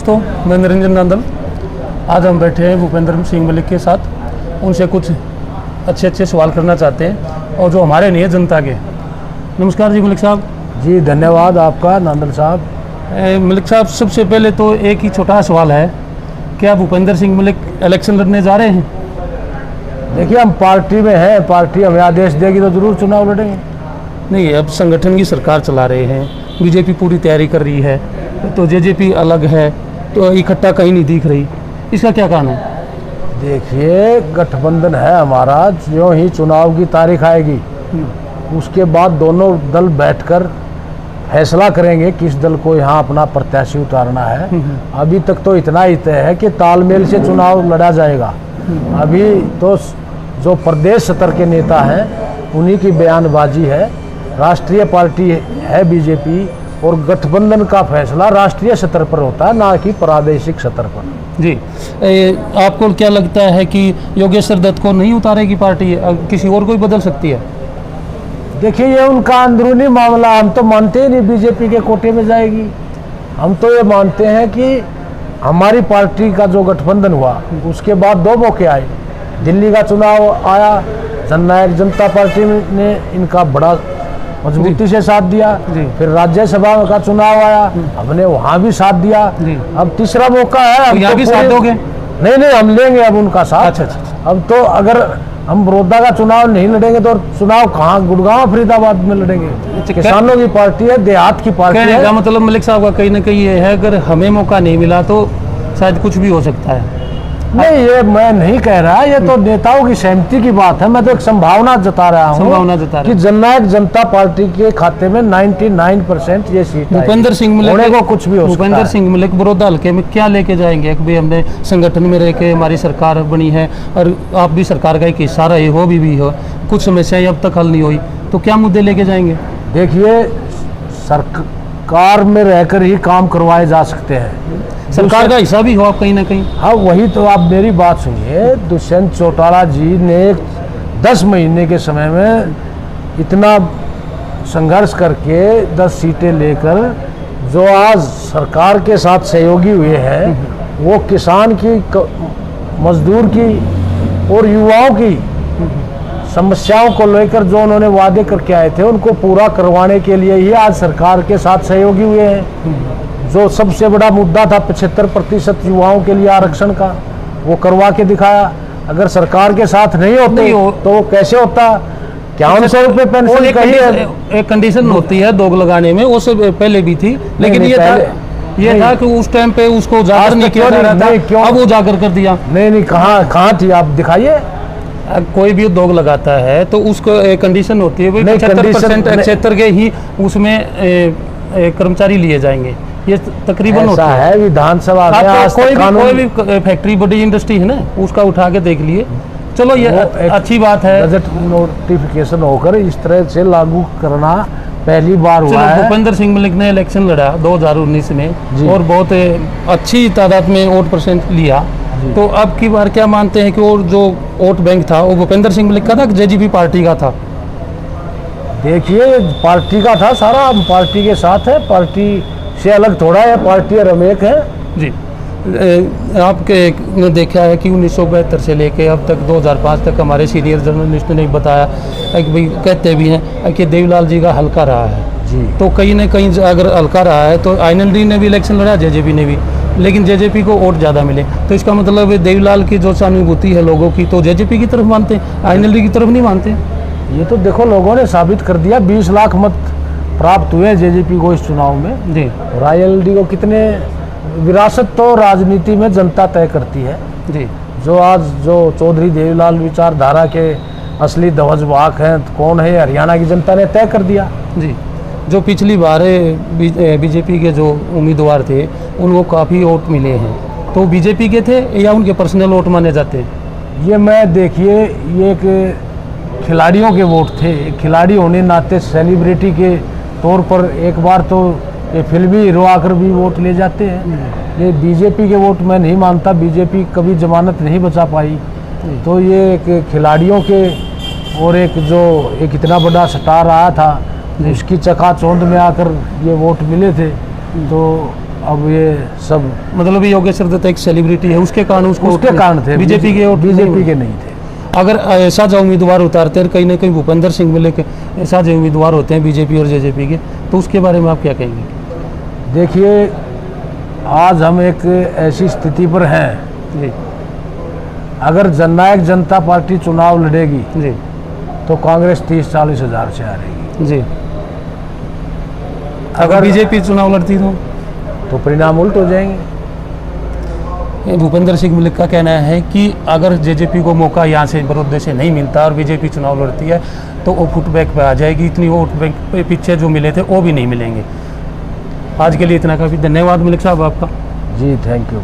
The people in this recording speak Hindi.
दोस्तों, मैं निरंजन नांदल। आज हम बैठे हैं भूपेंद्र सिंह मलिक के साथ। उनसे कुछ अच्छे सवाल करना चाहते हैं और जो हमारे नहीं है जनता के। नमस्कार जी मलिक साहब। जी धन्यवाद आपका नांदल साहब। मलिक साहब, सबसे पहले तो एक ही छोटा सवाल है, क्या भूपेंद्र सिंह मलिक इलेक्शन लड़ने जा रहे हैं? देखिए, हम पार्टी में हैं, पार्टी हमें आदेश देगी तो जरूर चुनाव लड़ेंगे। नहीं, अब संगठन की सरकार चला रहे हैं, बीजेपी पूरी तैयारी कर रही है, तो जेजेपी अलग है, तो इकट्ठा कहीं नहीं दिख रही, इसका क्या कारण है? देखिए, गठबंधन है हमारा। जो ही चुनाव की तारीख आएगी उसके बाद दोनों दल बैठकर फैसला करेंगे किस दल को यहाँ अपना प्रत्याशी उतारना है। अभी तक तो इतना ही तय है कि तालमेल से चुनाव लड़ा जाएगा। अभी तो जो प्रदेश स्तर के नेता हैं उन्हीं की बयानबाजी है। राष्ट्रीय पार्टी है बीजेपी, और गठबंधन का फैसला राष्ट्रीय स्तर पर होता है, ना कि प्रादेशिक स्तर पर। जी, आपको क्या लगता है कि योगेश्वर दत्त को नहीं उतारेगी पार्टी, किसी और को ही बदल सकती है? देखिए, ये उनका अंदरूनी मामला, हम तो मानते ही नहीं बीजेपी के कोटे में जाएगी। हम तो ये मानते हैं कि हमारी पार्टी का जो गठबंधन हुआ उसके बाद दो मौके आए। दिल्ली का चुनाव आया, जननायक जनता पार्टी ने इनका बड़ा मजबूती से साथ दिया। फिर राज्यसभा का चुनाव आया, हमने वहाँ भी साथ दिया। अब तीसरा मौका है, हम तो भी साथ दोगे? नहीं, हम लेंगे अब उनका साथ। अच्छा। अब तो अगर हम बड़ौदा का चुनाव नहीं लड़ेंगे तो चुनाव कहाँ, गुड़गांव फरीदाबाद में लड़ेंगे? किसानों की पार्टी है, देहात की पार्टी है। मतलब मलिक साहब का कहीं ना कहीं ये है, अगर हमें मौका नहीं मिला तो शायद कुछ भी हो सकता है। नहीं, ये मैं नहीं कह रहा, ये तो नेताओं की सहमति की बात है। मैं तो एक संभावना जता रहा हूँ कि जननायक जनता पार्टी के खाते में 99% ये सीट भूपेंद्र सिंह मलिक को कुछ भी हो सकता है। भूपेंद्र सिंह मलिक बड़ौदा हल्के में क्या लेके जाएंगे? एक भी हमने संगठन में रह के हमारी सरकार बनी है और आप भी सरकार का एक हिस्सा रहे हो, भी हो, कुछ समस्याएं अब तक हल नहीं हुई, तो क्या मुद्दे लेके जाएंगे? देखिए, सरकार में रहकर ही काम करवाए जा सकते हैं, सरकार का हिस्सा भी हो आप कहीं ना कहीं। हाँ, वही तो। आप मेरी बात सुनिए, दुष्यंत चौटाला जी ने 10 महीने के समय में इतना संघर्ष करके 10 सीटें लेकर जो आज सरकार के साथ सहयोगी हुए हैं, वो किसान की, मजदूर की और युवाओं की समस्याओं को लेकर जो उन्होंने वादे करके आए थे उनको पूरा करवाने के लिए ही आज सरकार के साथ सहयोगी हुए हैं। जो सबसे बड़ा मुद्दा था 75% युवाओं के लिए आरक्षण का, वो करवा के दिखाया। अगर सरकार के साथ नहीं होते तो वो कैसे होता? 5100 रुपये पेंशन का ही एक कंडीशन होती है दोग लगाने में, वो सब पहले भी थी, लेकिन ये था कि उस टाइम पे उसको उजागर नहीं किया जा रहा था, अब उजागर कर दिया। नहीं, कहाँ थी? आप दिखाइए। कोई भी उद्योग लगाता है तो उसको एक कंडीशन होती है, 75% क्षेत्र के ही उसमें कर्मचारी लिए जाएंगे। ये तकरीबन होता है विधानसभा में। कोई भी फैक्ट्री, बड़ी इंडस्ट्री है ना, उसका उठा के देख लिए। चलो, ये अच्छी बात है। बजट नोटिफिकेशन होकर इस तरह से लागू करना पहली बार हुआ है। भूपेंद्र सिंह मलिक ने इलेक्शन लड़ा 2019 में और बहुत अच्छी तादाद में वोट परसेंट लिया, तो अब की बार क्या मानते हैं कि वो जो वोट बैंक था वो भूपेंद्र सिंह मलिक का था कि जेजेपी पार्टी का था? देखिए, पार्टी का था सारा, हम पार्टी के साथ है, पार्टी से अलग थोड़ा है, पार्टी और हम एक है। जी, आपके देखा है कि 1972 से लेके अब तक 2005 तक हमारे सीनियर जर्नलिस्ट ने बताया कि भाई, कहते भी हैं कि देवीलाल जी का हल्का रहा है जी। तो कहीं ना कहीं अगर हल्का रहा है तो INLD ने भी इलेक्शन लड़ा, जेजेपी ने भी, लेकिन जेजेपी को वोट ज़्यादा मिले, तो इसका मतलब देवीलाल की जो सहानुभूति है लोगों की, तो जेजेपी की तरफ मानते हैं, INLD की तरफ नहीं मानते। ये तो देखो, लोगों ने साबित कर दिया। 20 लाख मत प्राप्त हुए जेजेपी को इस चुनाव में जी, और INLD को कितने? विरासत तो राजनीति में जनता तय करती है जी। जो आज जो चौधरी देवीलाल विचारधारा के असली ध्वजवाहक हैं कौन है, हरियाणा की जनता ने तय कर दिया जी। जो पिछली बार बीजेपी के जो उम्मीदवार थे उनको काफ़ी वोट मिले हैं, तो बीजेपी के थे या उनके पर्सनल वोट माने जाते हैं? ये मैं, देखिए, ये एक खिलाड़ियों के वोट थे। खिलाड़ी होने नाते सेलिब्रिटी के तौर पर एक बार तो ये फिल्मी हीरो आकर भी वोट ले जाते हैं। ये बीजेपी के वोट मैं नहीं मानता, बीजेपी कभी जमानत नहीं बचा पाई। तो ये एक खिलाड़ियों के, और एक इतना बड़ा स्टार आया था, उसकी चकाचौंध में आकर ये वोट मिले थे। तो अब ये सब मतलब योगेश्वर दत्त एक सेलिब्रिटी है, उसके कारण उसको उसके कारण थे, बीजेपी के वोट बीजेपी के नहीं थे। अगर ऐसा जो उम्मीदवार उतारते हैं कहीं ना कहीं भूपेंद्र सिंह मिले के ऐसा जो उम्मीदवार होते हैं बीजेपी और जेजेपी के, तो उसके बारे में आप क्या कहेंगे? देखिए, आज हम एक ऐसी स्थिति पर हैं, जी अगर जननायक जनता पार्टी चुनाव लड़ेगी जी तो कांग्रेस 30-40 हज़ार से हारेगी। जी। अगर बीजेपी चुनाव लड़ती तो परिणाम उल्ट हो जाएंगे। भूपेंद्र सिंह मलिक का कहना है कि अगर जेजेपी को मौका यहाँ से बड़ौदे से नहीं मिलता और बीजेपी चुनाव लड़ती है तो वो फुट बैक पे आ जाएगी, इतनी वोट बैंक पे पीछे जो मिले थे वो भी नहीं मिलेंगे। आज के लिए इतना काफ़ी, धन्यवाद मलिक साहब आपका। जी थैंक यू।